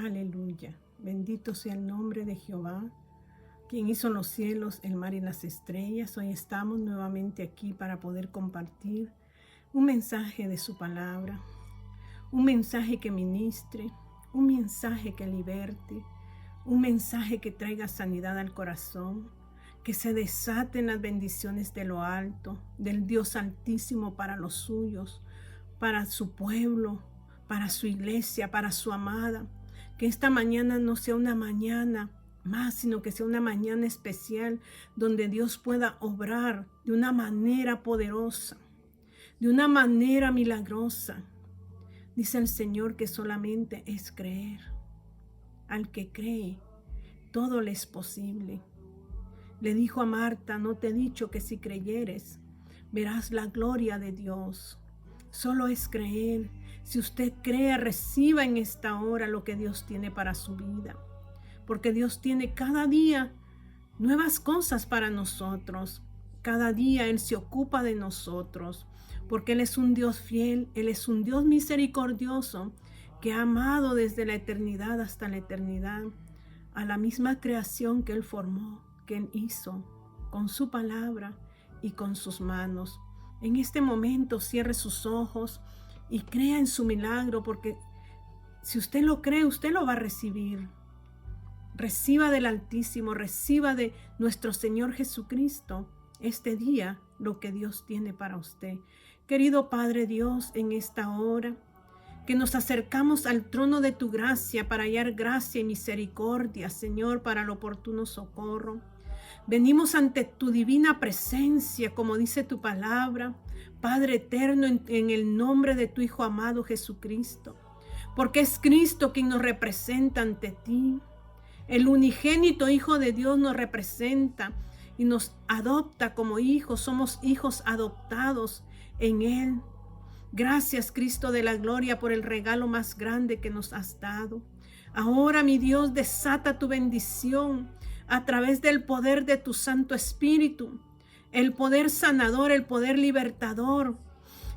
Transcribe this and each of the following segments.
Aleluya. Bendito sea el nombre de Jehová, quien hizo los cielos, el mar y las estrellas. Hoy estamos nuevamente aquí para poder compartir un mensaje de su palabra, un mensaje que ministre, un mensaje que liberte, un mensaje que traiga sanidad al corazón, que se desaten las bendiciones de lo alto, del Dios Altísimo para los suyos, para su pueblo, para su iglesia, para su amada. Que esta mañana no sea una mañana más, sino que sea una mañana especial donde Dios pueda obrar de una manera poderosa, de una manera milagrosa. Dice el Señor que solamente es creer. Al que cree, todo le es posible. Le dijo a Marta: no te he dicho que si creyeres, verás la gloria de Dios. Solo es creer. Si usted cree, reciba en esta hora lo que Dios tiene para su vida. Porque Dios tiene cada día nuevas cosas para nosotros. Cada día Él se ocupa de nosotros. Porque Él es un Dios fiel, Él es un Dios misericordioso, que ha amado desde la eternidad hasta la eternidad a la misma creación que Él formó, que Él hizo con su palabra y con sus manos. En este momento cierre sus ojos y crea en su milagro, porque si usted lo cree, usted lo va a recibir. Reciba del Altísimo, reciba de nuestro Señor Jesucristo este día lo que Dios tiene para usted. Querido Padre Dios, en esta hora que nos acercamos al trono de tu gracia para hallar gracia y misericordia, Señor, para el oportuno socorro. Venimos ante tu divina presencia, como dice tu palabra, Padre eterno, en el nombre de tu Hijo amado Jesucristo, porque es Cristo quien nos representa ante ti. El unigénito Hijo de Dios nos representa y nos adopta como hijos, somos hijos adoptados en Él. Gracias, Cristo de la gloria, por el regalo más grande que nos has dado. Ahora, mi Dios, desata tu bendición a través del poder de tu Santo Espíritu, el poder sanador, el poder libertador.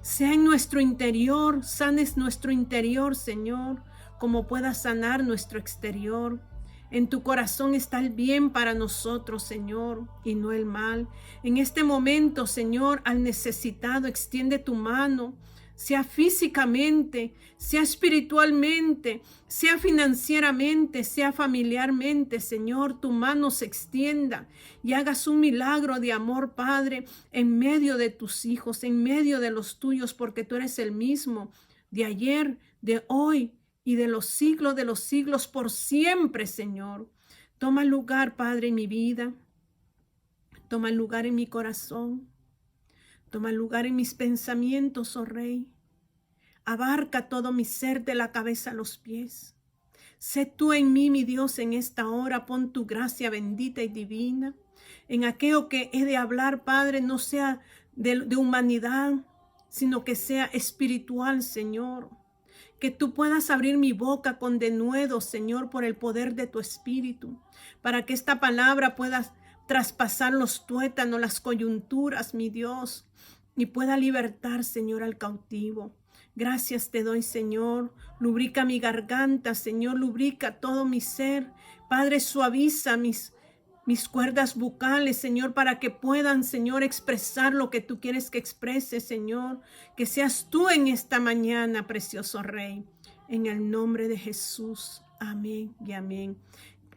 Sea en nuestro interior, sanes nuestro interior, Señor, como pueda sanar nuestro exterior. En tu corazón está el bien para nosotros, Señor, y no el mal. En este momento, Señor, al necesitado, extiende tu mano, sea físicamente, sea espiritualmente, sea financieramente, sea familiarmente, Señor, tu mano se extienda y hagas un milagro de amor, Padre, en medio de tus hijos, en medio de los tuyos, porque tú eres el mismo de ayer, de hoy y de los siglos por siempre, Señor. Toma lugar, Padre, en mi vida. Toma lugar en mi corazón. Toma lugar en mis pensamientos, oh Rey. Abarca todo mi ser de la cabeza a los pies. Sé tú en mí, mi Dios, en esta hora. Pon tu gracia bendita y divina. En aquello que he de hablar, Padre, no sea de humanidad, sino que sea espiritual, Señor. Que tú puedas abrir mi boca con denuedo, Señor, por el poder de tu Espíritu, para que esta palabra pueda traspasar los tuétanos, las coyunturas, mi Dios, y pueda libertar, Señor, al cautivo. Gracias te doy, Señor. Lubrica mi garganta, Señor, lubrica todo mi ser. Padre, suaviza mis cuerdas bucales, Señor, para que puedan, Señor, expresar lo que tú quieres que exprese, Señor. Que seas tú en esta mañana, precioso Rey. En el nombre de Jesús. Amén y amén.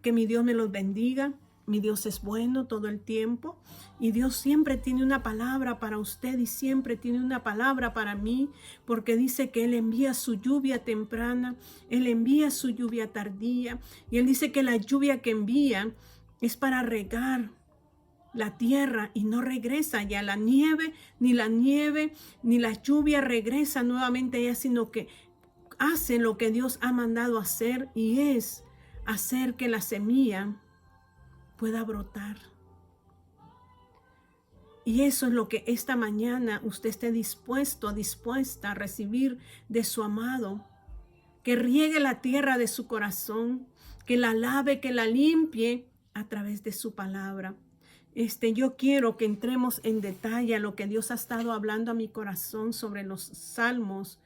Que mi Dios me los bendiga. Mi Dios es bueno todo el tiempo y Dios siempre tiene una palabra para usted y siempre tiene una palabra para mí, porque dice que Él envía su lluvia temprana, Él envía su lluvia tardía y Él dice que la lluvia que envía es para regar la tierra y no regresa ya la nieve, ni la lluvia regresa nuevamente allá, sino que hace lo que Dios ha mandado hacer, y es hacer que la semilla pueda brotar. Y eso es lo que esta mañana usted esté dispuesta a recibir de su amado. Que riegue la tierra de su corazón, que la lave, que la limpie a través de su palabra. Yo quiero que entremos en detalle a lo que Dios ha estado hablando a mi corazón sobre los salmos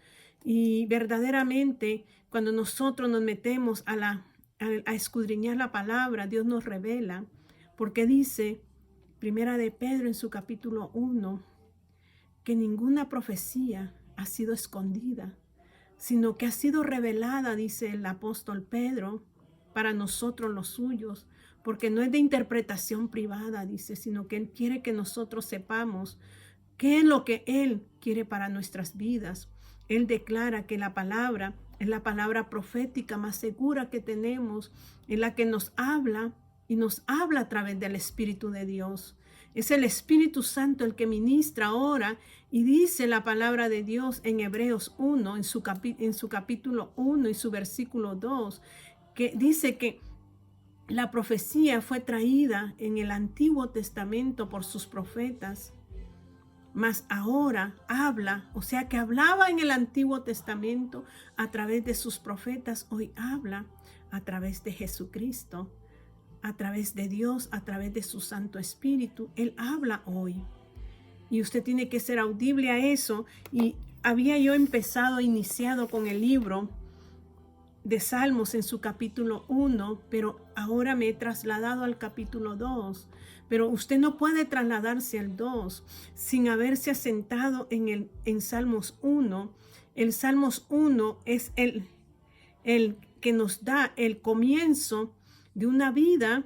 Y verdaderamente, cuando nosotros nos metemos a escudriñar la palabra, Dios nos revela, porque dice, Primera de Pedro en su capítulo 1, que ninguna profecía ha sido escondida, sino que ha sido revelada, dice el apóstol Pedro, para nosotros los suyos, porque no es de interpretación privada, dice, sino que Él quiere que nosotros sepamos qué es lo que Él quiere para nuestras vidas. Él declara que la palabra es la palabra profética más segura que tenemos, en la que nos habla y nos habla a través del Espíritu de Dios. Es el Espíritu Santo el que ministra ahora y dice la palabra de Dios en Hebreos 1, en su capítulo 1 y su versículo 2, que dice que la profecía fue traída en el Antiguo Testamento por sus profetas, mas ahora habla, o sea que hablaba en el Antiguo Testamento a través de sus profetas, hoy habla a través de Jesucristo, a través de Dios, a través de su Santo Espíritu. Él habla hoy. Y usted tiene que ser audible a eso. Y había yo iniciado con el libro de Salmos en su capítulo 1, pero ahora me he trasladado al capítulo 2. Pero usted no puede trasladarse al 2 sin haberse asentado en Salmos 1. El Salmos 1 es el que nos da el comienzo de una vida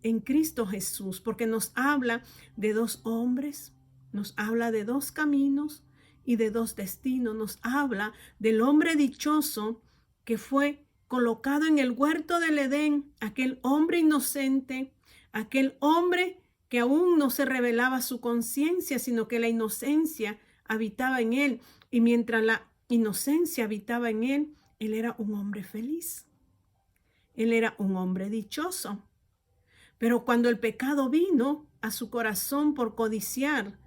en Cristo Jesús, porque nos habla de dos hombres, nos habla de dos caminos y de dos destinos, nos habla del hombre dichoso que fue colocado en el huerto del Edén, aquel hombre inocente, aquel hombre que aún no se revelaba su conciencia, sino que la inocencia habitaba en él, y mientras la inocencia habitaba en él, él era un hombre feliz. Él era un hombre dichoso. Pero cuando el pecado vino a su corazón por codiciar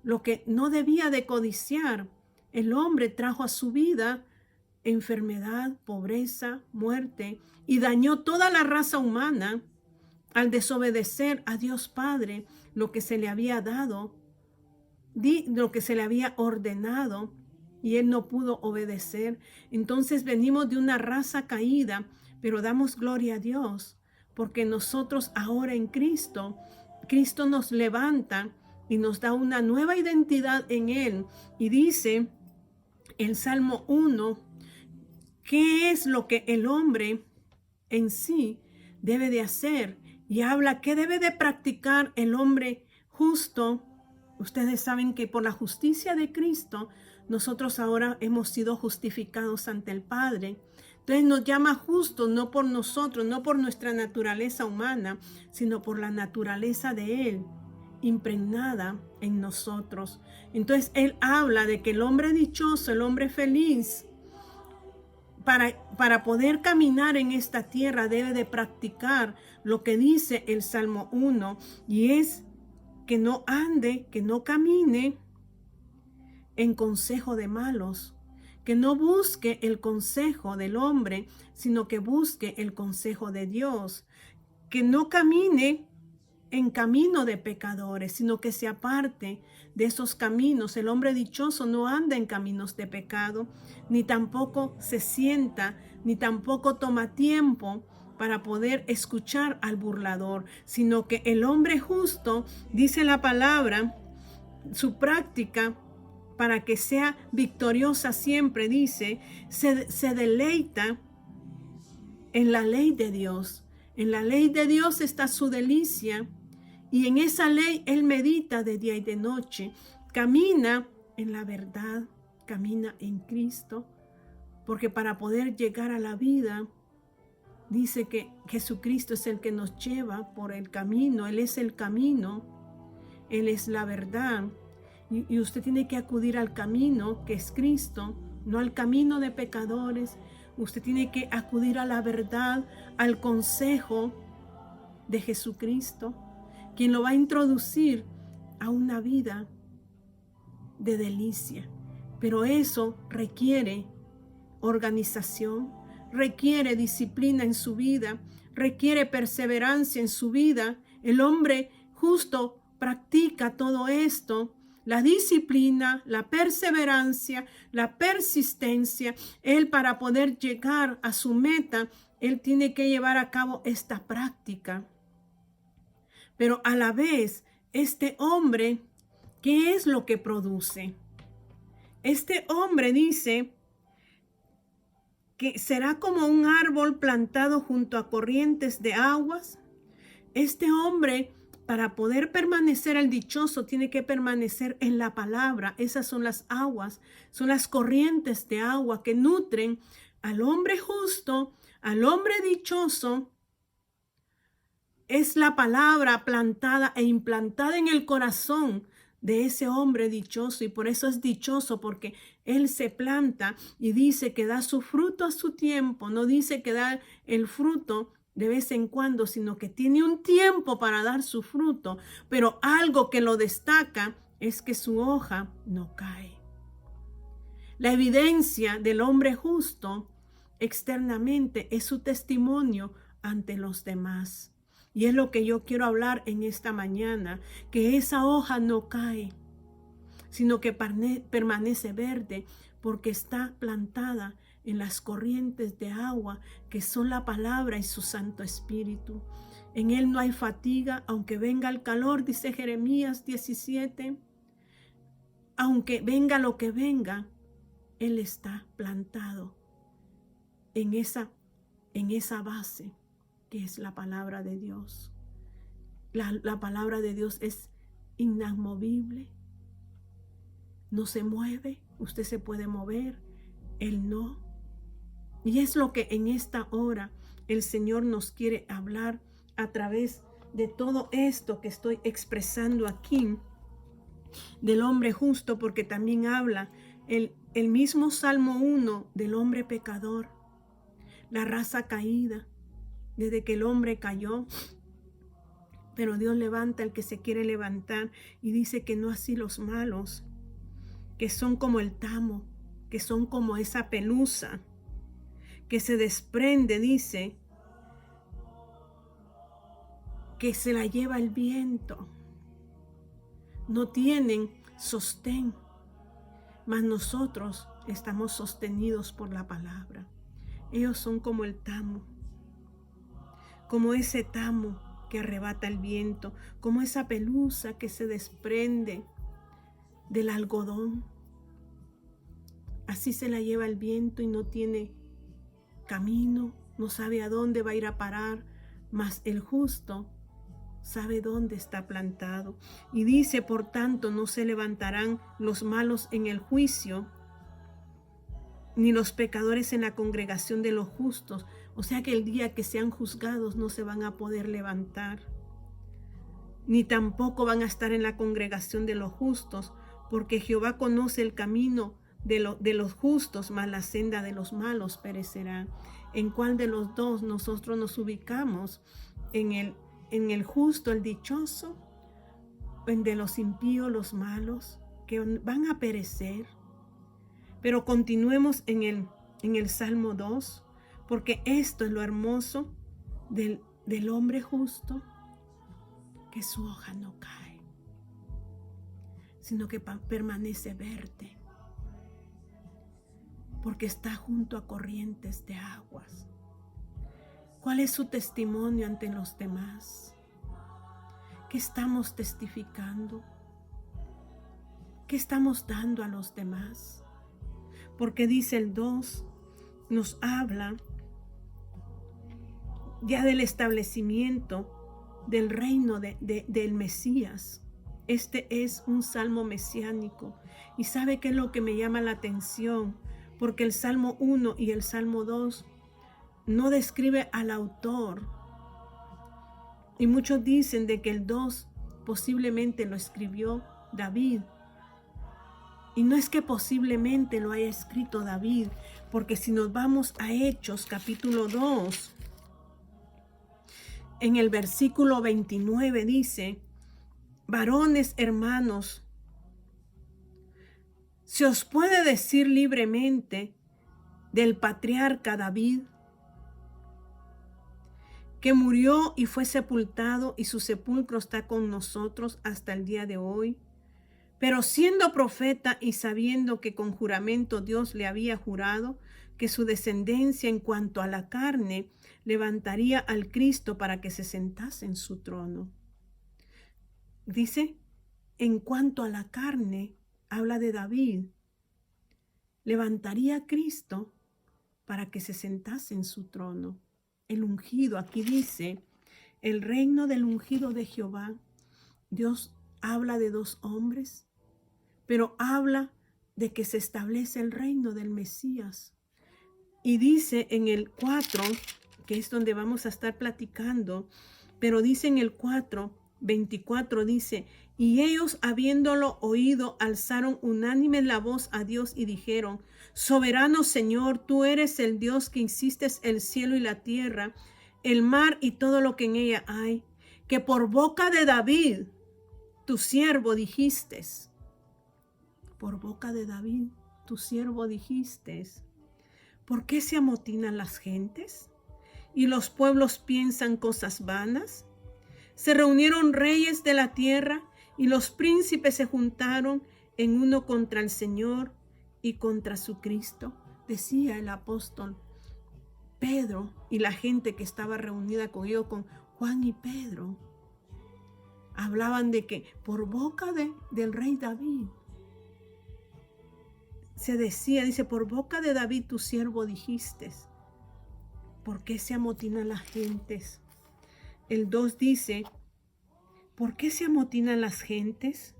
lo que no debía de codiciar, el hombre trajo a su vida enfermedad, pobreza, muerte, y dañó toda la raza humana al desobedecer a Dios Padre lo que se le había dado, lo que se le había ordenado, y él no pudo obedecer. Entonces venimos de una raza caída, pero damos gloria a Dios, porque nosotros ahora en Cristo nos levanta y nos da una nueva identidad en Él. Y dice el Salmo 1, ¿qué es lo que el hombre en sí debe de hacer? Y habla qué debe de practicar el hombre justo. Ustedes saben que por la justicia de Cristo, nosotros ahora hemos sido justificados ante el Padre. Entonces nos llama justos, no por nosotros, no por nuestra naturaleza humana, sino por la naturaleza de Él, impregnada en nosotros. Entonces Él habla de que el hombre dichoso, el hombre feliz, para poder caminar en esta tierra debe de practicar lo que dice el Salmo 1, y es que no ande, que no camine en consejo de malos, que no busque el consejo del hombre, sino que busque el consejo de Dios, que no camine en camino de pecadores, sino que se aparte de esos caminos. El hombre dichoso no anda en caminos de pecado, ni tampoco se sienta, ni tampoco toma tiempo para poder escuchar al burlador, sino que el hombre justo, dice la palabra, su práctica para que sea victoriosa siempre, dice, se deleita en la ley de Dios. En la ley de Dios está su delicia, y en esa ley él medita de día y de noche. Camina en la verdad, camina en Cristo, porque para poder llegar a la vida, dice que Jesucristo es el que nos lleva por el camino. Él es el camino, Él es la verdad. Y usted tiene que acudir al camino que es Cristo, no al camino de pecadores. Usted tiene que acudir a la verdad, al consejo de Jesucristo, quien lo va a introducir a una vida de delicia. Pero eso requiere organización, requiere disciplina en su vida, requiere perseverancia en su vida. El hombre justo practica todo esto. la disciplina, la perseverancia, la persistencia. Él, para poder llegar a su meta, él tiene que llevar a cabo esta práctica. Pero a la vez, este hombre, ¿qué es lo que produce? Este hombre dice que será como un árbol plantado junto a corrientes de aguas. Este hombre, para poder permanecer el dichoso, tiene que permanecer en la palabra. Esas son las aguas, son las corrientes de agua que nutren al hombre justo, al hombre dichoso. Es la palabra plantada e implantada en el corazón de ese hombre dichoso, y por eso es dichoso, porque él se planta y dice que da su fruto a su tiempo. No dice que da el fruto de vez en cuando, sino que tiene un tiempo para dar su fruto. Pero algo que lo destaca es que su hoja no cae. La evidencia del hombre justo externamente es su testimonio ante los demás. Y es lo que yo quiero hablar en esta mañana, que esa hoja no cae, sino que permanece verde, porque está plantada en las corrientes de agua, que son la palabra y su Santo Espíritu. En él no hay fatiga, aunque venga el calor, dice Jeremías 17. Aunque venga lo que venga, él está plantado en esa base que es la palabra de Dios. La palabra de Dios es inamovible, no se mueve. Usted se puede mover, él no. Y es lo que en esta hora el Señor nos quiere hablar a través de todo esto que estoy expresando aquí del hombre justo, porque también habla el mismo Salmo 1 del hombre pecador, la raza caída, desde que el hombre cayó. Pero Dios levanta al que se quiere levantar, y dice que no así los malos, que son como el tamo, que son como esa pelusa que se desprende, dice, que se la lleva el viento. No tienen sostén, mas nosotros estamos sostenidos por la palabra. Ellos son como el tamo, como ese tamo que arrebata el viento, como esa pelusa que se desprende del algodón. Así se la lleva el viento y no tiene camino, no sabe a dónde va a ir a parar, mas el justo sabe dónde está plantado. Y dice, por tanto, no se levantarán los malos en el juicio, ni los pecadores en la congregación de los justos. O sea que el día que sean juzgados no se van a poder levantar, ni tampoco van a estar en la congregación de los justos, porque Jehová conoce el camino de los justos, mas la senda de los malos perecerá. ¿En cuál de los dos nosotros nos ubicamos? ¿En el justo, el dichoso, o en de los impíos, los malos, que van a perecer? Pero continuemos en el Salmo 2, porque esto es lo hermoso del hombre justo, que su hoja no cae, sino que permanece verde, porque está junto a corrientes de aguas. ¿Cuál es su testimonio ante los demás? ¿Qué estamos testificando? ¿Qué estamos dando a los demás? Porque dice el 2, nos habla ya del establecimiento del reino del Mesías. Este es un salmo mesiánico. ¿Y sabe qué es lo que me llama la atención? Porque el Salmo 1 y el Salmo 2 no describe al autor. Y muchos dicen de que el 2 posiblemente lo escribió David. Y no es que posiblemente lo haya escrito David, porque si nos vamos a Hechos capítulo 2, en el versículo 29 dice: varones hermanos, se os puede decir libremente del patriarca David, que murió y fue sepultado, y su sepulcro está con nosotros hasta el día de hoy. Pero siendo profeta y sabiendo que con juramento Dios le había jurado que su descendencia en cuanto a la carne levantaría al Cristo para que se sentase en su trono. Dice, en cuanto a la carne, habla de David, levantaría a Cristo para que se sentase en su trono. El ungido, aquí dice, el reino del ungido de Jehová. Dios habla de dos hombres, pero habla de que se establece el reino del Mesías. Y dice en el 4, que es donde vamos a estar platicando, pero dice en el 4:24, dice, y ellos habiéndolo oído, alzaron unánime la voz a Dios y dijeron, soberano Señor, tú eres el Dios que hiciste el cielo y la tierra, el mar y todo lo que en ella hay, que por boca de David, tu siervo, dijiste, por boca de David, tu siervo dijiste, ¿por qué se amotinan las gentes? ¿Y los pueblos piensan cosas vanas? Se reunieron reyes de la tierra y los príncipes se juntaron en uno contra el Señor y contra su Cristo. Decía el apóstol Pedro y la gente que estaba reunida con ellos, con Juan y Pedro. Hablaban de que por boca del rey David se decía, dice, por boca de David tu siervo dijiste, ¿por qué se amotinan las gentes? El 2 dice, ¿por qué se amotinan las gentes?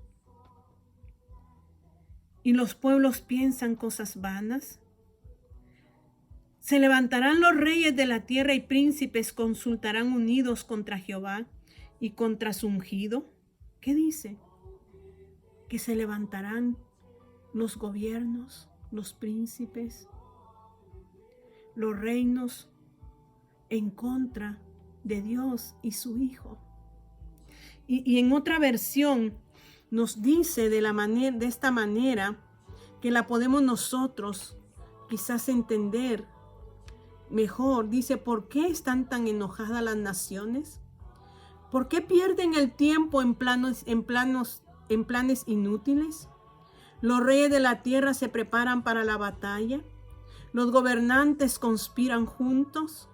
¿Y los pueblos piensan cosas vanas? Se levantarán los reyes de la tierra y príncipes consultarán unidos contra Jehová y contra su ungido. ¿Qué dice? Que se levantarán los gobiernos, los príncipes, los reinos en contra de Dios y su Hijo. Y en otra versión nos dice de esta manera que la podemos nosotros quizás entender mejor. Dice, ¿por qué están tan enojadas las naciones? ¿Por qué pierden el tiempo en planes inútiles? Los reyes de la tierra se preparan para la batalla. Los gobernantes conspiran juntos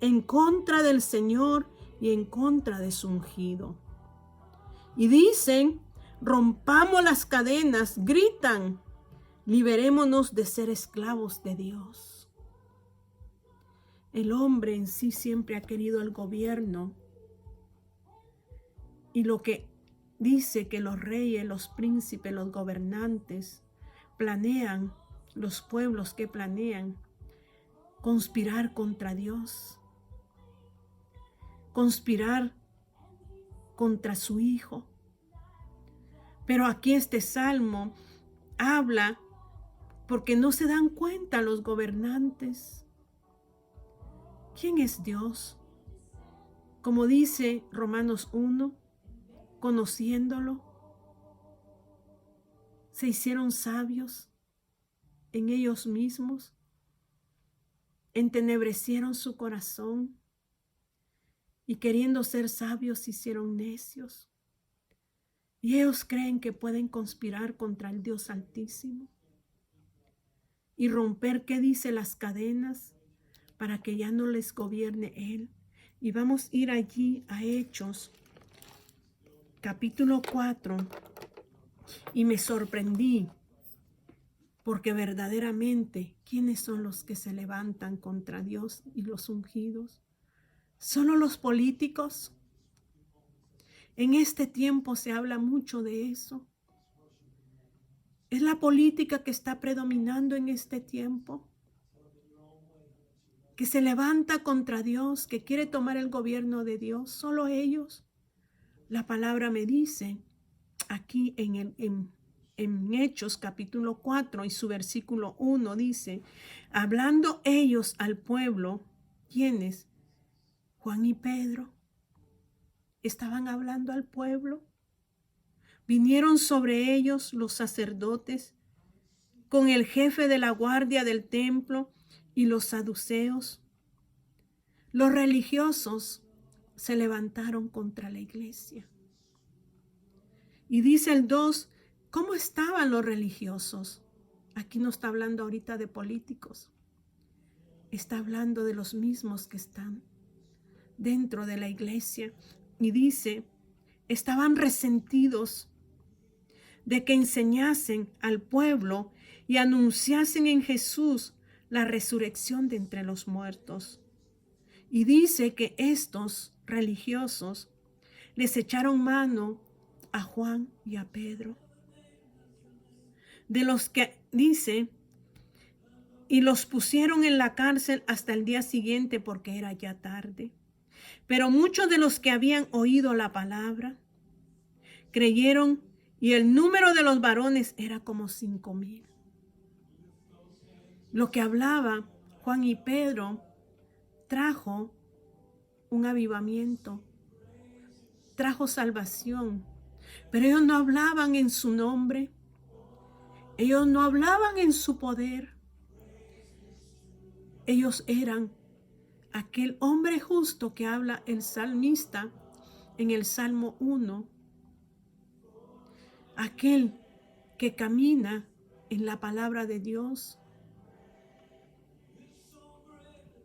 en contra del Señor y en contra de su ungido. Y dicen, rompamos las cadenas, gritan, liberémonos de ser esclavos de Dios. El hombre en sí siempre ha querido el gobierno. Y lo que dice que los reyes, los príncipes, los gobernantes planean, los pueblos que planean conspirar contra Dios, conspirar contra su Hijo. Pero aquí este salmo habla porque no se dan cuenta los gobernantes. ¿Quién es Dios? Como dice Romanos 1, conociéndolo, se hicieron sabios en ellos mismos, entenebrecieron su corazón y queriendo ser sabios se hicieron necios. Y ellos creen que pueden conspirar contra el Dios Altísimo y romper, ¿qué dice? Las cadenas para que ya no les gobierne Él. Y vamos a ir allí a Hechos, capítulo 4, y me sorprendí porque verdaderamente, ¿quiénes son los que se levantan contra Dios y los ungidos? ¿Solo los políticos? En este tiempo se habla mucho de eso. ¿Es la política que está predominando en este tiempo? Que se levanta contra Dios, que quiere tomar el gobierno de Dios, solo ellos. La palabra me dice aquí en Hechos capítulo 4 y su versículo 1 dice, hablando ellos al pueblo, ¿quiénes? Juan y Pedro estaban hablando al pueblo. Vinieron sobre ellos los sacerdotes con el jefe de la guardia del templo y los saduceos. Los religiosos se levantaron contra la iglesia. Y dice el 2, ¿Cómo estaban los religiosos? Aquí no está hablando ahorita de políticos. Está hablando de los mismos que están dentro de la iglesia. Y dice, estaban resentidos de que enseñasen al pueblo y anunciasen en Jesús la resurrección de entre los muertos. Y dice que estos religiosos les echaron mano a Juan y a Pedro. De los que dice, y los pusieron en la cárcel hasta el día siguiente porque era ya tarde. Pero muchos de los que habían oído la palabra creyeron, y el número de los varones era como 5,000. Lo que hablaba Juan y Pedro trajo un avivamiento, trajo salvación, pero ellos no hablaban en su nombre, ellos no hablaban en su poder. Ellos eran aquel hombre justo que habla el salmista en el Salmo 1, aquel que camina en la palabra de Dios,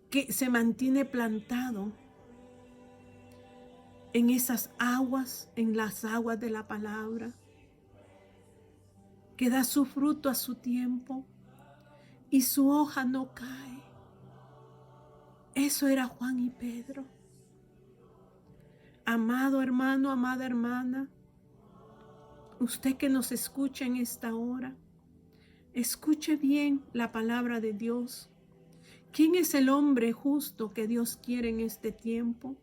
que se mantiene plantado en esas aguas, en las aguas de la palabra, que da su fruto a su tiempo y su hoja no cae. Eso era Juan y Pedro. Amado hermano, amada hermana, usted que nos escucha en esta hora, escuche bien la palabra de Dios. ¿Quién es el hombre justo que Dios quiere en este tiempo?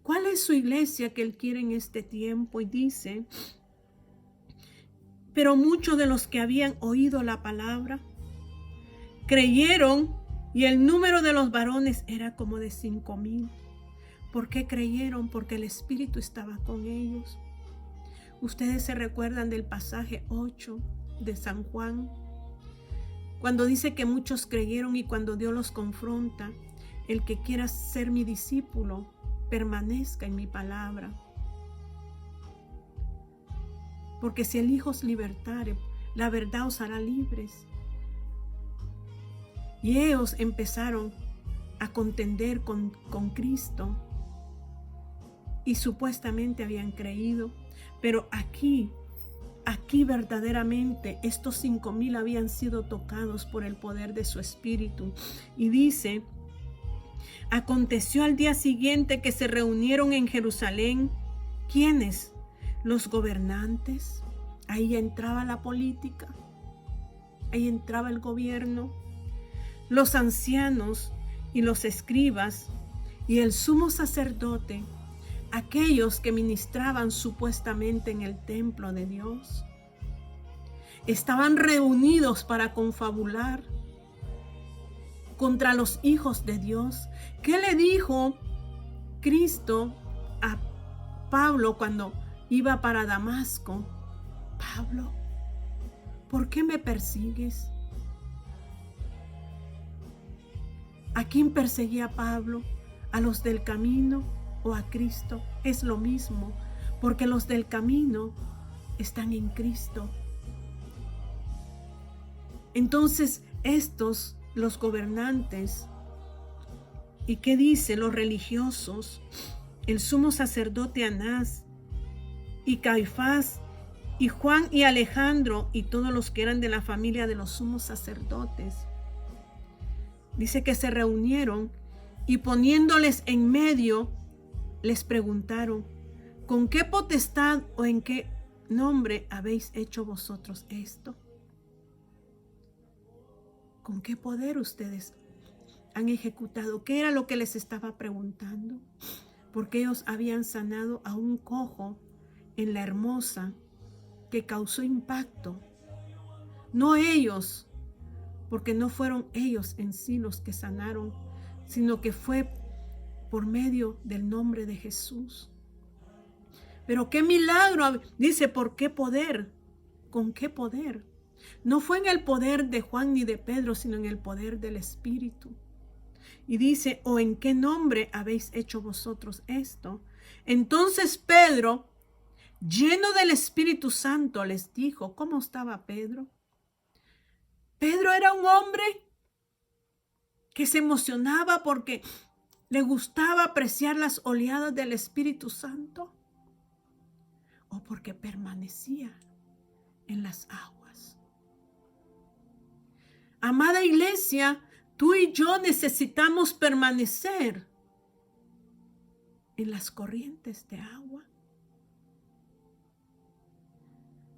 ¿Cuál es su iglesia que Él quiere en este tiempo? Y dice, pero muchos de los que habían oído la palabra creyeron, y el número de los varones era como de 5,000. ¿Por qué creyeron? Porque el Espíritu estaba con ellos. Ustedes se recuerdan del pasaje 8 de San Juan, cuando dice que muchos creyeron, y cuando Dios los confronta, el que quiera ser mi discípulo, permanezca en mi palabra. Porque si el Hijo os libertare, la verdad os hará libres. Y ellos empezaron a contender con Cristo y supuestamente habían creído, pero aquí verdaderamente estos 5,000 habían sido tocados por el poder de su Espíritu. Y dice, aconteció al día siguiente que se reunieron en Jerusalén. ¿Quiénes? Los gobernantes. Ahí entraba la política, ahí entraba el gobierno, los ancianos y los escribas y el sumo sacerdote, aquellos que ministraban supuestamente en el templo de Dios. Estaban reunidos para confabular contra los hijos de Dios. ¿Qué le dijo Cristo a Pablo cuando iba para Damasco? Pablo, ¿por qué me persigues? ¿A quién perseguía Pablo? ¿A los del camino o a Cristo? Es lo mismo, porque los del camino están en Cristo. Entonces estos, los gobernantes, ¿y qué dice? Los religiosos, el sumo sacerdote Anás y Caifás y Juan y Alejandro y todos los que eran de la familia de los sumos sacerdotes. Dice que se reunieron y poniéndoles en medio, les preguntaron, ¿con qué potestad o en qué nombre habéis hecho vosotros esto? ¿Con qué poder ustedes han ejecutado? ¿Qué era lo que les estaba preguntando? Porque ellos habían sanado a un cojo en La Hermosa que causó impacto. No ellos, porque no fueron ellos en sí los que sanaron, sino que fue por medio del nombre de Jesús. Pero qué milagro, dice, ¿por qué poder? ¿Con qué poder? No fue en el poder de Juan ni de Pedro, sino en el poder del Espíritu. Y dice, ¿o en qué nombre habéis hecho vosotros esto? Entonces Pedro, lleno del Espíritu Santo, les dijo. ¿Cómo estaba Pedro? Pedro era un hombre que se emocionaba porque le gustaba apreciar las oleadas del Espíritu Santo, o porque permanecía en las aguas. Amada iglesia, tú y yo necesitamos permanecer en las corrientes de agua.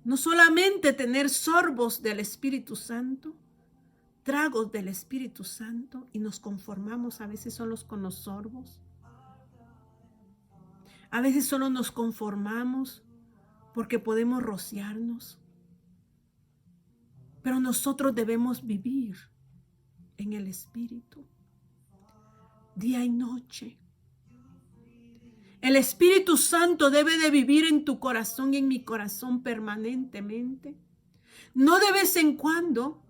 No solamente tener sorbos del Espíritu Santo, tragos del Espíritu Santo, y nos conformamos a veces solos con los sorbos. A veces solo nos conformamos porque podemos rociarnos. Pero nosotros debemos vivir en el Espíritu, día y noche. El Espíritu Santo debe de vivir en tu corazón y en mi corazón permanentemente, no de vez en cuando.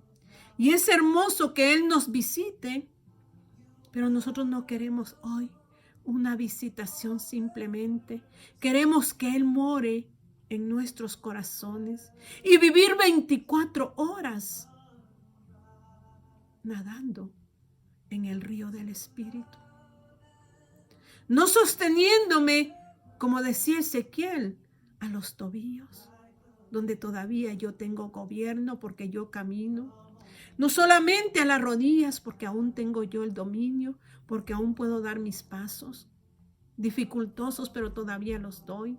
Y es hermoso que Él nos visite, pero nosotros no queremos hoy una visitación simplemente. Queremos que Él more en nuestros corazones y vivir 24 horas nadando en el río del Espíritu. No sosteniéndome, como decía Ezequiel, a los tobillos, donde todavía yo tengo gobierno porque yo camino. No solamente a las rodillas, porque aún tengo yo el dominio, porque aún puedo dar mis pasos, dificultosos, pero todavía los doy.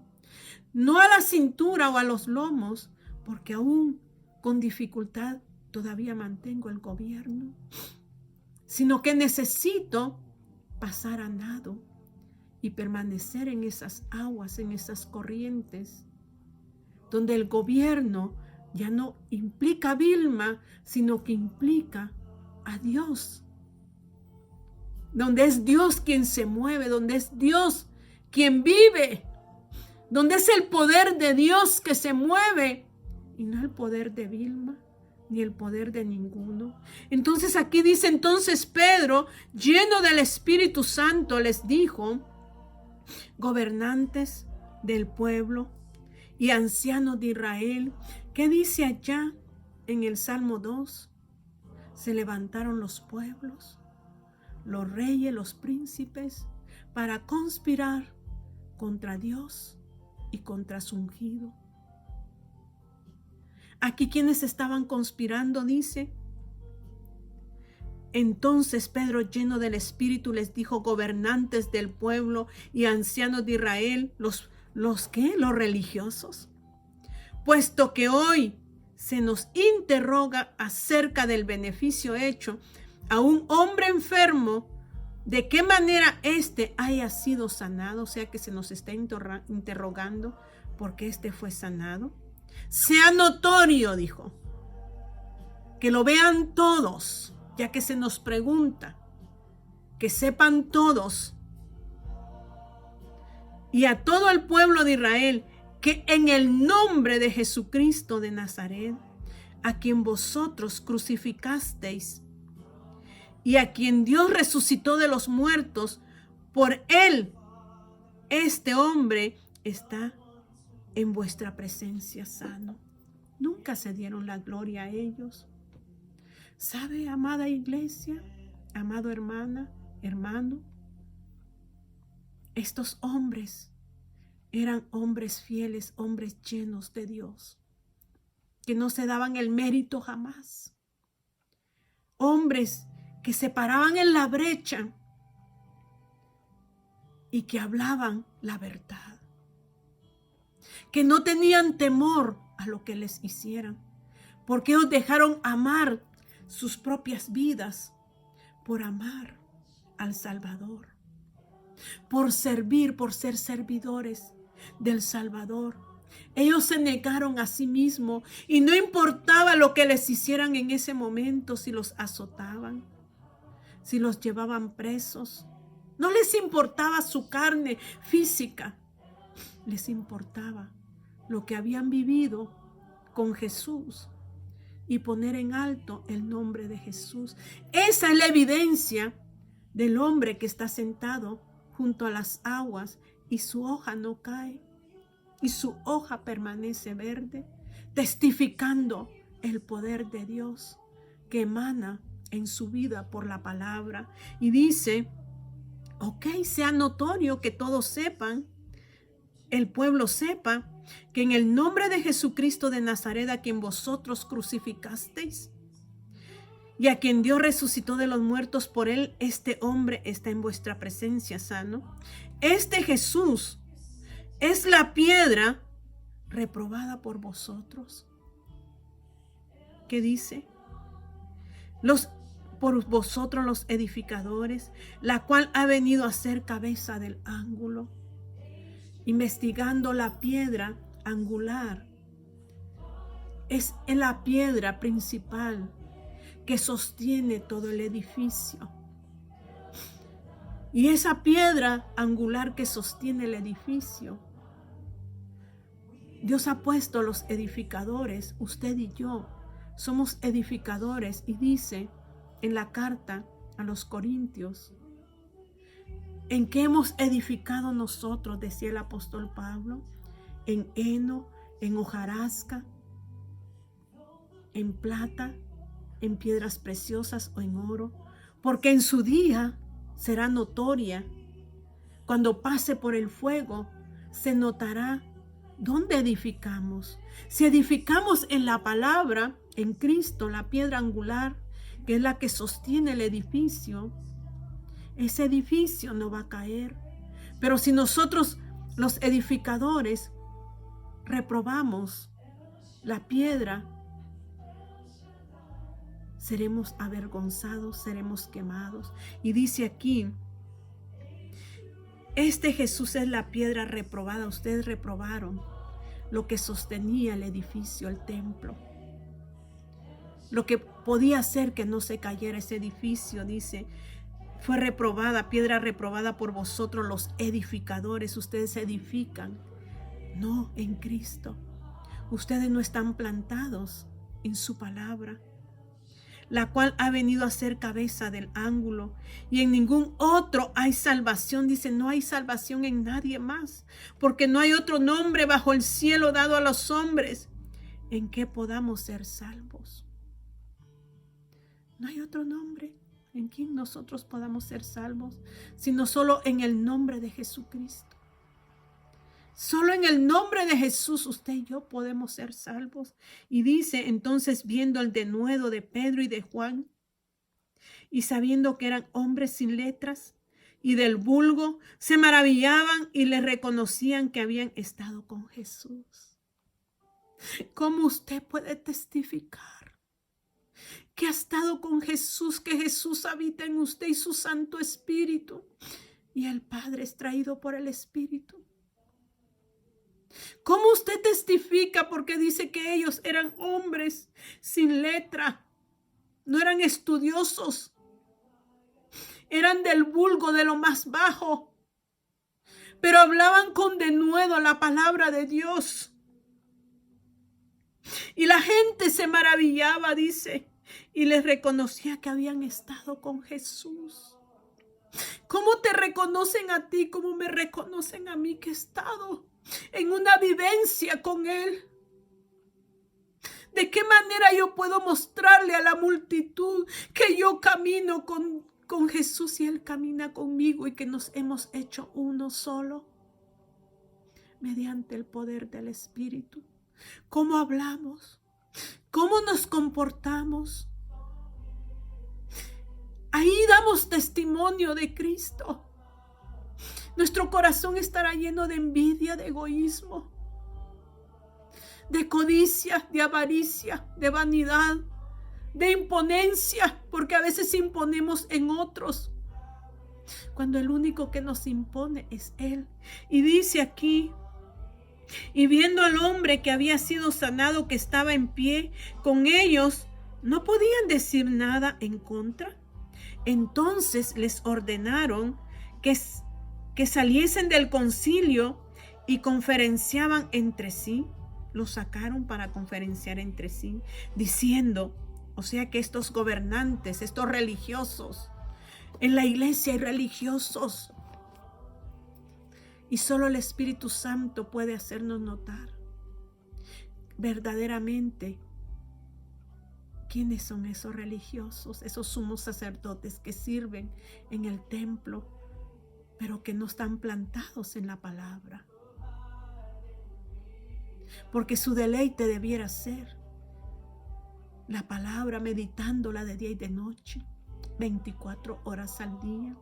No a la cintura o a los lomos, porque aún con dificultad todavía mantengo el gobierno, sino que necesito pasar a nado y permanecer en esas aguas, en esas corrientes, donde el gobierno ya no implica a Vilma, sino que implica a Dios. Donde es Dios quien se mueve, donde es Dios quien vive, donde es el poder de Dios que se mueve y no el poder de Vilma ni el poder de ninguno. Entonces aquí dice, entonces Pedro, lleno del Espíritu Santo, les dijo, gobernantes del pueblo y ancianos de Israel, ¿qué dice allá en el Salmo 2? Se levantaron los pueblos, los reyes, los príncipes, para conspirar contra Dios y contra su ungido. Aquí quienes estaban conspirando, dice. Entonces Pedro, lleno del Espíritu, les dijo, gobernantes del pueblo y ancianos de Israel, los religiosos, puesto que hoy se nos interroga acerca del beneficio hecho a un hombre enfermo, de qué manera éste haya sido sanado, o sea que se nos está interrogando por qué éste fue sanado. Sea notorio, dijo, que lo vean todos, ya que se nos pregunta, que sepan todos y a todo el pueblo de Israel que en el nombre de Jesucristo de Nazaret, a quien vosotros crucificasteis y a quien Dios resucitó de los muertos, por él este hombre está en vuestra presencia sano. Nunca se dieron la gloria a ellos. ¿Sabe, amada iglesia, amado hermano? Estos hombres eran hombres fieles, hombres llenos de Dios, que no se daban el mérito jamás. Hombres que se paraban en la brecha y que hablaban la verdad, que no tenían temor a lo que les hicieran, porque ellos dejaron amar sus propias vidas por amar al Salvador, por servir, por ser servidores del Salvador. Ellos se negaron a sí mismos y no importaba lo que les hicieran en ese momento, si los azotaban, si los llevaban presos. No les importaba su carne física, les importaba lo que habían vivido con Jesús y poner en alto el nombre de Jesús. Esa es la evidencia del hombre que está sentado junto a las aguas y su hoja no cae y su hoja permanece verde, testificando el poder de Dios que emana en su vida por la palabra. Y dice, ok, sea notorio que todos sepan, el pueblo sepa, que en el nombre de Jesucristo de Nazaret, a quien vosotros crucificasteis y a quien Dios resucitó de los muertos, por él este hombre está en vuestra presencia sano. Este Jesús es la piedra reprobada por vosotros. ¿Qué dice? Por vosotros los edificadores, la cual ha venido a ser cabeza del ángulo. Investigando la piedra angular, es la piedra principal que sostiene todo el edificio. Y esa piedra angular que sostiene el edificio, Dios ha puesto los edificadores, usted y yo somos edificadores, y dice en la carta a los Corintios, ¿en qué hemos edificado nosotros? Decía el apóstol Pablo, en heno, en hojarasca, en plata, en piedras preciosas o en oro, porque en su día será notoria. Cuando pase por el fuego, se notará dónde edificamos. Si edificamos en la palabra, en Cristo, la piedra angular, que es la que sostiene el edificio, ese edificio no va a caer. Pero si nosotros, los edificadores, reprobamos la piedra, seremos avergonzados, seremos quemados. Y dice aquí, este Jesús es la piedra reprobada. Ustedes reprobaron lo que sostenía el edificio, el templo. Lo que podía hacer que no se cayera ese edificio, dice, fue reprobada, piedra reprobada por vosotros los edificadores. Ustedes edifican, no en Cristo. Ustedes no están plantados en su palabra, la cual ha venido a ser cabeza del ángulo, y en ningún otro hay salvación. Dice, no hay salvación en nadie más, porque no hay otro nombre bajo el cielo dado a los hombres en que podamos ser salvos. No hay otro nombre en quien nosotros podamos ser salvos, sino solo en el nombre de Jesucristo. Solo en el nombre de Jesús usted y yo podemos ser salvos. Y dice, entonces, viendo el denuedo de Pedro y de Juan, y sabiendo que eran hombres sin letras y del vulgo, se maravillaban y le reconocían que habían estado con Jesús. ¿Cómo usted puede testificar que ha estado con Jesús, que Jesús habita en usted y su Santo Espíritu, y el Padre es traído por el Espíritu? ¿Cómo usted testifica? Porque dice que ellos eran hombres sin letra, no eran estudiosos, eran del vulgo, de lo más bajo, pero hablaban con denuedo la palabra de Dios. Y la gente se maravillaba, dice, y les reconocía que habían estado con Jesús. ¿Cómo te reconocen a ti? ¿Cómo me reconocen a mí que he estado en una vivencia con Él? ¿De qué manera yo puedo mostrarle a la multitud que yo camino con Jesús y Él camina conmigo, y que nos hemos hecho uno solo? Mediante el poder del Espíritu. ¿Cómo hablamos? ¿Cómo nos comportamos? Ahí damos testimonio de Cristo. Nuestro corazón estará lleno de envidia, de egoísmo, de codicia, de avaricia, de vanidad, de imponencia, porque a veces imponemos en otros, cuando el único que nos impone es Él. Y dice aquí, y viendo al hombre que había sido sanado, que estaba en pie con ellos, no podían decir nada en contra. Entonces les ordenaron que saliesen del concilio, y conferenciaban entre sí. Los sacaron para conferenciar entre sí, diciendo, o sea que estos gobernantes, estos religiosos, en la iglesia hay religiosos, Y solo el Espíritu Santo puede hacernos notar verdaderamente quiénes son esos religiosos, esos sumos sacerdotes que sirven en el templo, pero que no están plantados en la palabra. Porque su deleite debiera ser la palabra, meditándola de día y de noche, 24 horas al día.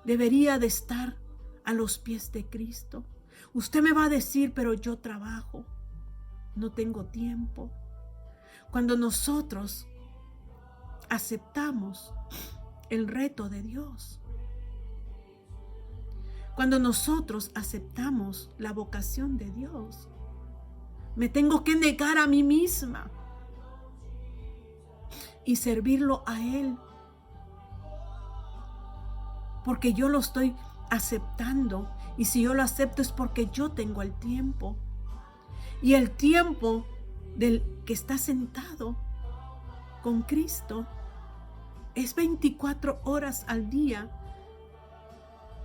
Debería de estar a los pies de Cristo. Usted me va a decir, pero yo trabajo, no tengo tiempo. Cuando nosotros aceptamos el reto de Dios, cuando nosotros aceptamos la vocación de Dios, me tengo que negar a mí misma y servirlo a Él, porque yo lo estoy aceptando, y si yo lo acepto es porque yo tengo el tiempo, y el tiempo del que está sentado con Cristo es 24 horas al día,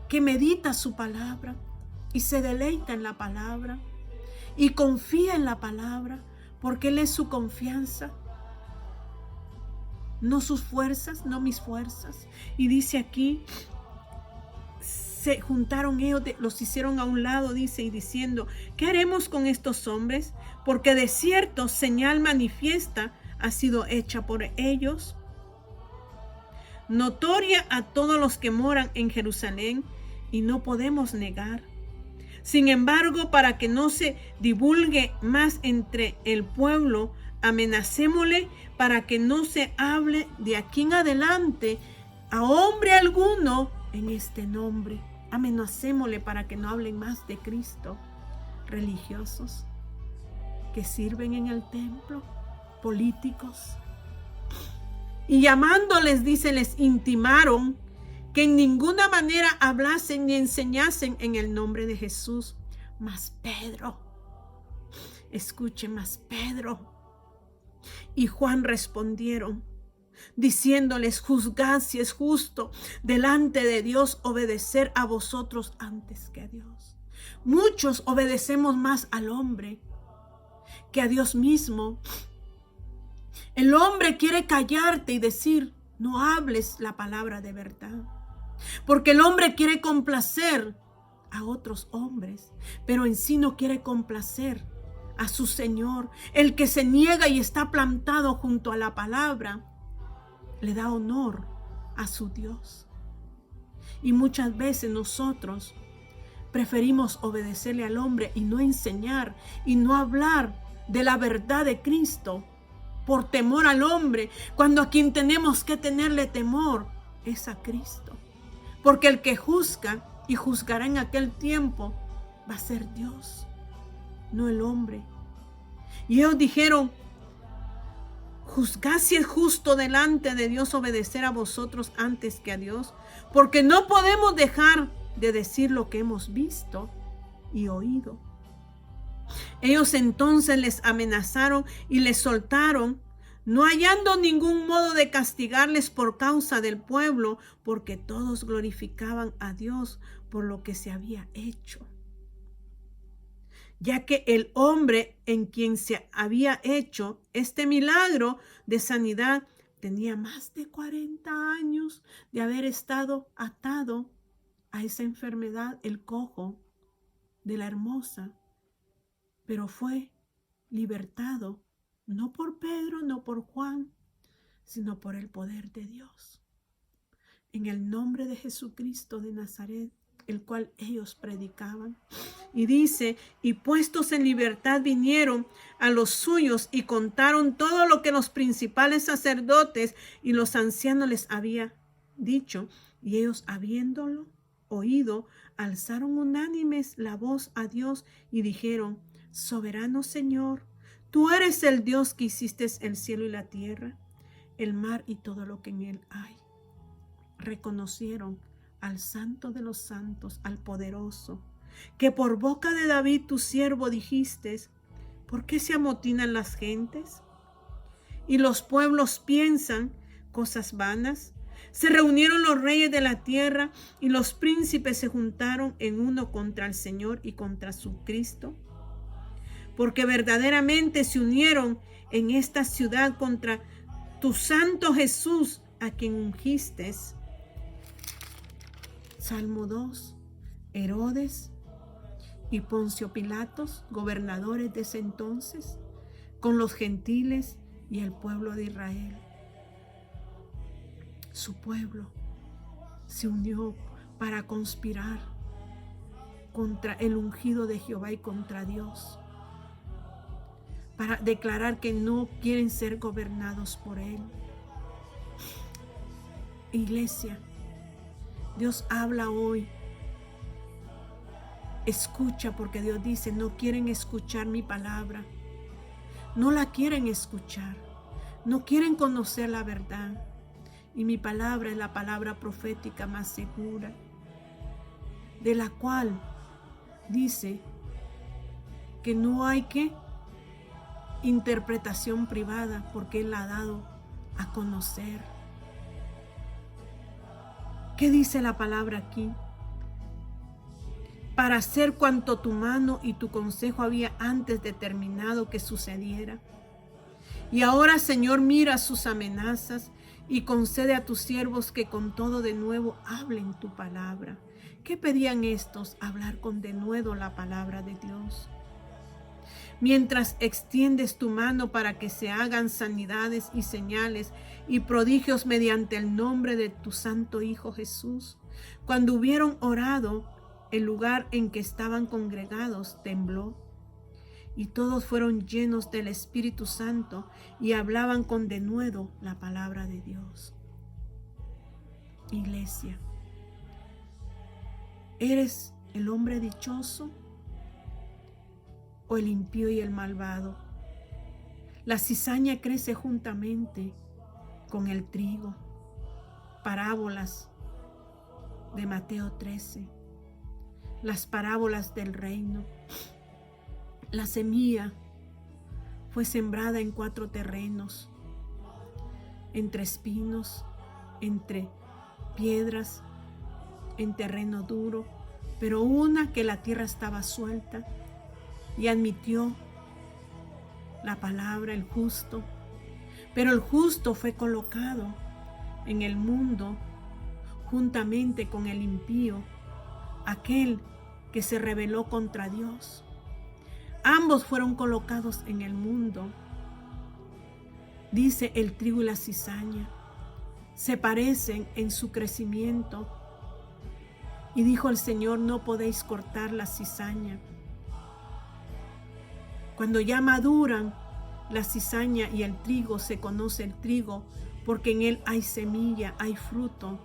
que medita su palabra y se deleita en la palabra y confía en la palabra, porque Él es su confianza, no sus fuerzas, no mis fuerzas. Y dice aquí, se juntaron ellos, los hicieron a un lado, dice, y diciendo, ¿qué haremos con estos hombres? Porque de cierto señal manifiesta ha sido hecha por ellos, notoria a todos los que moran en Jerusalén, y no podemos negar. Sin embargo, para que no se divulgue más entre el pueblo, amenacémosle para que no se hable de aquí en adelante a hombre alguno en este nombre. Amenacémosle para que no hablen más de Cristo. Religiosos que sirven en el templo, políticos. Y llamándoles, dice, les intimaron que en ninguna manera hablasen ni enseñasen en el nombre de Jesús. Mas Pedro, escuchen, mas Pedro y Juan respondieron, diciéndoles, juzgad si es justo delante de Dios obedecer a vosotros antes que a Dios. Muchos obedecemos más al hombre que a Dios mismo. El hombre quiere callarte y decir, no hables la palabra de verdad, porque el hombre quiere complacer a otros hombres, pero en sí no quiere complacer a su Señor. El que se niega y está plantado junto a la palabra le da honor a su Dios. Y muchas veces nosotros preferimos obedecerle al hombre y no enseñar y no hablar de la verdad de Cristo por temor al hombre, cuando a quien tenemos que tenerle temor es a Cristo. Porque el que juzga y juzgará en aquel tiempo va a ser Dios, no el hombre. Y ellos dijeron, juzgad si es justo delante de Dios obedecer a vosotros antes que a Dios, porque no podemos dejar de decir lo que hemos visto y oído. Ellos entonces les amenazaron y les soltaron, no hallando ningún modo de castigarles por causa del pueblo, porque todos glorificaban a Dios por lo que se había hecho. Ya que el hombre en quien se había hecho este milagro de sanidad tenía más de 40 años de haber estado atado a esa enfermedad, el cojo de la hermosa, pero fue libertado no por Pedro, no por Juan, sino por el poder de Dios. En el nombre de Jesucristo de Nazaret, el cual ellos predicaban. Y dice, y puestos en libertad vinieron a los suyos y contaron todo lo que los principales sacerdotes y los ancianos les había dicho. Y ellos, habiéndolo oído, alzaron unánimes la voz a Dios y dijeron, soberano Señor, tú eres el Dios que hiciste el cielo y la tierra, el mar y todo lo que en él hay. Reconocieron al Santo de los Santos, al Poderoso, que por boca de David tu siervo dijiste, ¿por qué se amotinan las gentes? Y los pueblos piensan cosas vanas. Se reunieron los reyes de la tierra y los príncipes se juntaron en uno contra el Señor y contra su Cristo, porque verdaderamente se unieron en esta ciudad contra tu santo Jesús, a quien ungiste. Salmo 2. Herodes y Poncio Pilatos, gobernadores de ese entonces, con los gentiles y el pueblo de Israel. Su pueblo se unió para conspirar contra el ungido de Jehová y contra Dios, para declarar que no quieren ser gobernados por Él. Iglesia, Dios habla hoy. Escucha, porque Dios dice, no quieren escuchar mi palabra. No la quieren escuchar. No quieren conocer la verdad. Y mi palabra es la palabra profética más segura, de la cual dice que no hay que interpretación privada, porque Él la ha dado a conocer. ¿Qué dice la palabra aquí? Para hacer cuanto tu mano y tu consejo había antes determinado que sucediera. Y ahora, Señor, mira sus amenazas y concede a tus siervos que con todo de nuevo hablen tu palabra. ¿Qué pedían estos? Hablar con denuedo la palabra de Dios. Mientras extiendes tu mano para que se hagan sanidades y señales y prodigios mediante el nombre de tu santo Hijo Jesús. Cuando hubieron orado, el lugar en que estaban congregados tembló, y todos fueron llenos del Espíritu Santo y hablaban con denuedo la palabra de Dios. Iglesia, ¿eres el hombre dichoso o el impío y el malvado? La cizaña crece juntamente con el trigo. Parábolas de Mateo 13. Las parábolas del reino. La semilla fue sembrada en 4 terrenos, entre espinos, entre piedras, en terreno duro, pero una que la tierra estaba suelta y admitió la palabra, el justo. Pero el justo fue colocado en el mundo juntamente con el impío, aquel que se rebeló contra Dios. Ambos fueron colocados en el mundo. Dice el trigo y la cizaña se parecen en su crecimiento. Y dijo el Señor, no podéis cortar la cizaña. Cuando ya maduran la cizaña y el trigo, se conoce el trigo porque en él hay semilla, hay fruto.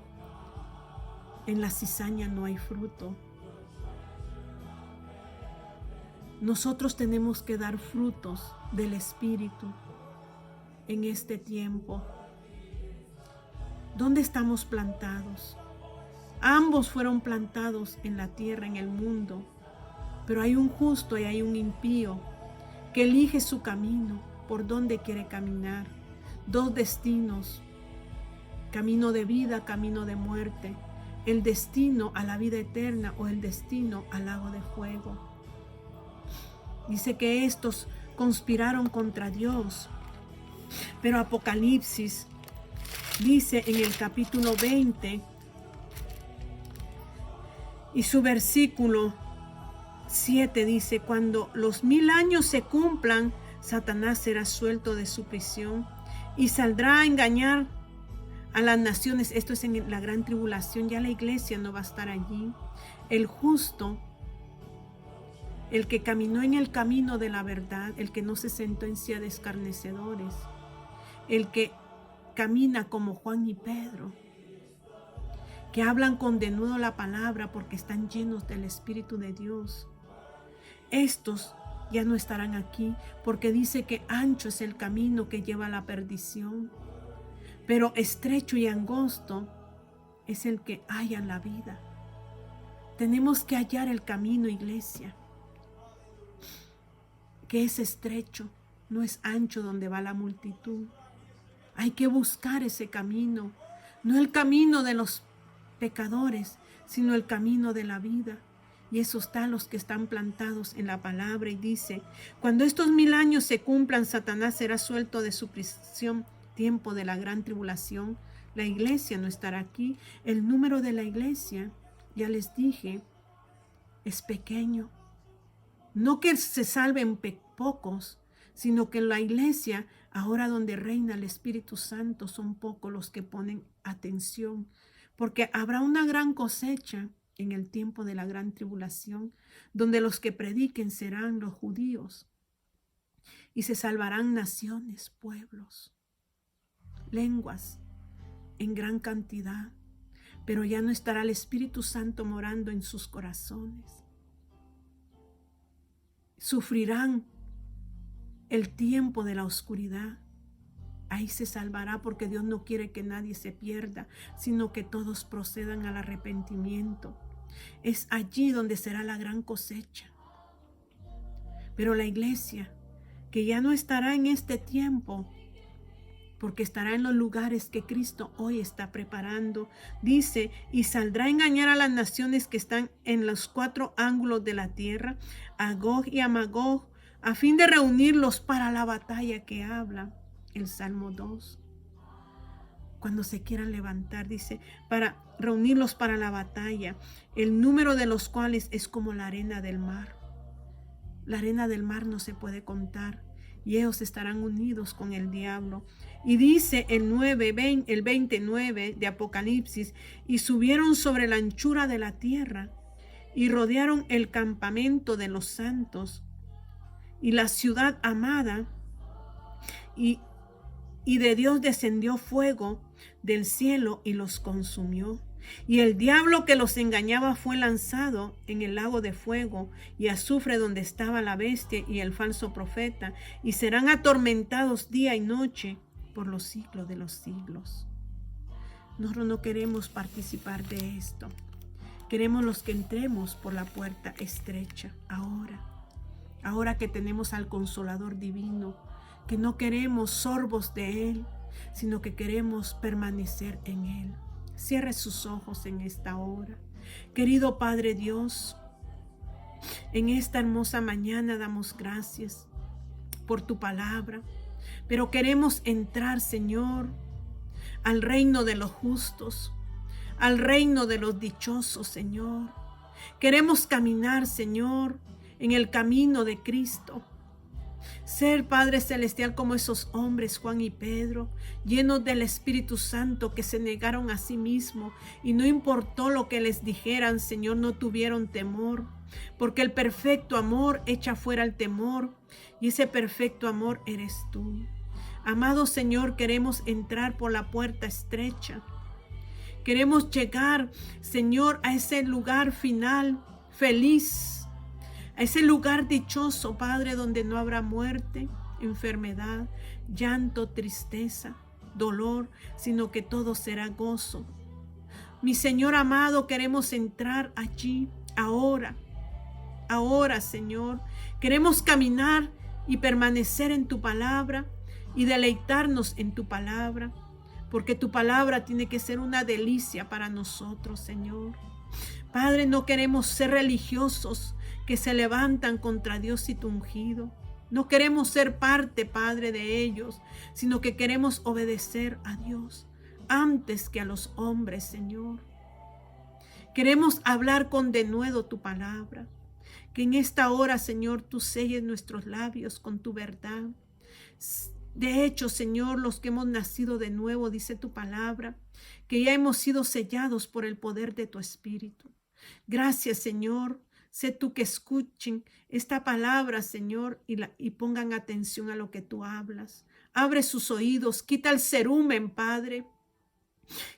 En la cizaña no hay fruto. Nosotros tenemos que dar frutos del Espíritu en este tiempo. ¿Dónde estamos plantados? Ambos fueron plantados en la tierra, en el mundo, pero hay un justo y hay un impío que elige su camino, por donde quiere caminar. 2 destinos, camino de vida, camino de muerte, el destino a la vida eterna o el destino al lago de fuego. Dice que estos conspiraron contra Dios, pero Apocalipsis dice en el capítulo 20 y su versículo 7 dice, cuando los 1000 años se cumplan, Satanás será suelto de su prisión y saldrá a engañar a las naciones. Esto es en la gran tribulación, ya la iglesia no va a estar allí. El justo, el que caminó en el camino de la verdad, el que no se sentó en silla de escarnecedores, el que camina como Juan y Pedro, que hablan con denuedo la palabra porque están llenos del Espíritu de Dios. Estos ya no estarán aquí, porque dice que ancho es el camino que lleva a la perdición, pero estrecho y angosto es el que halla la vida. Tenemos que hallar el camino, iglesia, que es estrecho, no es ancho donde va la multitud. Hay que buscar ese camino no el camino de los pecadores, sino el camino de la vida. Y esos talos que están plantados en la palabra, y dice, cuando estos 1000 años se cumplan, Satanás será suelto de su prisión, tiempo de la gran tribulación. La iglesia no estará aquí. El número de la iglesia, ya les dije, es pequeño. No que se salven pocos, sino que la iglesia, ahora donde reina el Espíritu Santo, son pocos los que ponen atención, porque habrá una gran cosecha en el tiempo de la gran tribulación, donde los que prediquen serán los judíos, y se salvarán naciones, pueblos, lenguas, en gran cantidad, pero ya no estará el Espíritu Santo morando en sus corazones. Sufrirán el tiempo de la oscuridad. Ahí se salvará, porque Dios no quiere que nadie se pierda, sino que todos procedan al arrepentimiento. Es allí donde será la gran cosecha. Pero la iglesia, que ya no estará en este tiempo, porque estará en los lugares que Cristo hoy está preparando, dice, y saldrá a engañar a las naciones que están en los 4 ángulos de la tierra, a Gog y a Magog, a fin de reunirlos para la batalla que habla el Salmo 2. Cuando se quieran levantar, dice, para reunirlos para la batalla, el número de los cuales es como la arena del mar. La arena del mar no se puede contar, y ellos estarán unidos con el diablo. Y dice el 29 de Apocalipsis, y subieron sobre la anchura de la tierra, y rodearon el campamento de los santos, y la ciudad amada, y de Dios descendió fuego del cielo y los consumió. Y el diablo que los engañaba fue lanzado en el lago de fuego y azufre, donde estaba la bestia y el falso profeta, y serán atormentados día y noche por los siglos de los siglos. Nosotros no queremos participar de esto. Queremos los que entremos por la puerta estrecha ahora que tenemos al Consolador Divino, que no queremos sorbos de Él, sino que queremos permanecer en Él. Cierre sus ojos en esta hora. Querido Padre Dios, en esta hermosa mañana damos gracias por tu palabra, pero queremos entrar, Señor, al reino de los justos, al reino de los dichosos, Señor. Queremos caminar, Señor, en el camino de Cristo. Ser, Padre Celestial, como esos hombres, Juan y Pedro, llenos del Espíritu Santo, que se negaron a sí mismos y no importó lo que les dijeran, Señor, no tuvieron temor, porque el perfecto amor echa fuera el temor, y ese perfecto amor eres tú. Amado Señor, queremos entrar por la puerta estrecha. Queremos llegar, Señor, a ese lugar final, feliz, a ese lugar dichoso, Padre, donde no habrá muerte, enfermedad, llanto, tristeza, dolor, sino que todo será gozo. Mi Señor amado, queremos entrar allí ahora, Señor. Queremos caminar y permanecer en tu palabra y deleitarnos en tu palabra, porque tu palabra tiene que ser una delicia para nosotros, Señor. Padre, no queremos ser religiosos que se levantan contra Dios y tu ungido. No queremos ser parte, Padre, de ellos, sino que queremos obedecer a Dios antes que a los hombres, Señor. Queremos hablar con denuedo tu palabra. Que en esta hora, Señor, tú selles nuestros labios con tu verdad. De hecho, Señor, los que hemos nacido de nuevo, dice tu palabra, que ya hemos sido sellados por el poder de tu Espíritu. Gracias, Señor. Sé tú que escuchen esta palabra, Señor, y pongan atención a lo que tú hablas. Abre sus oídos, quita el cerumen, Padre.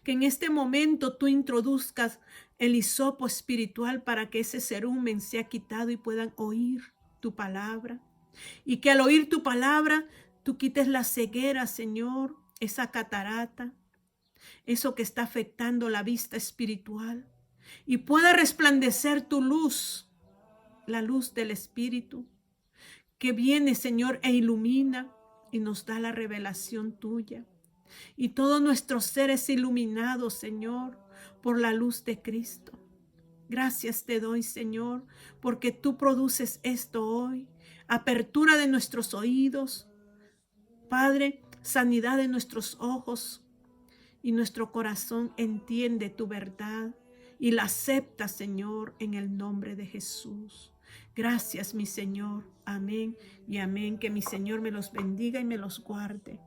Que en este momento tú introduzcas el hisopo espiritual para que ese cerumen sea quitado y puedan oír tu palabra. Y que al oír tu palabra, tú quites la ceguera, Señor, esa catarata, eso que está afectando la vista espiritual. Y pueda resplandecer tu luz, la luz del Espíritu, que viene, Señor, e ilumina y nos da la revelación tuya. Y todo nuestro ser es iluminado, Señor, por la luz de Cristo. Gracias te doy, Señor, porque tú produces esto hoy. Apertura de nuestros oídos, Padre, sanidad de nuestros ojos, y nuestro corazón entiende tu verdad y la acepta, Señor, en el nombre de Jesús. Gracias, mi Señor. Amén y amén. Que mi Señor me los bendiga y me los guarde.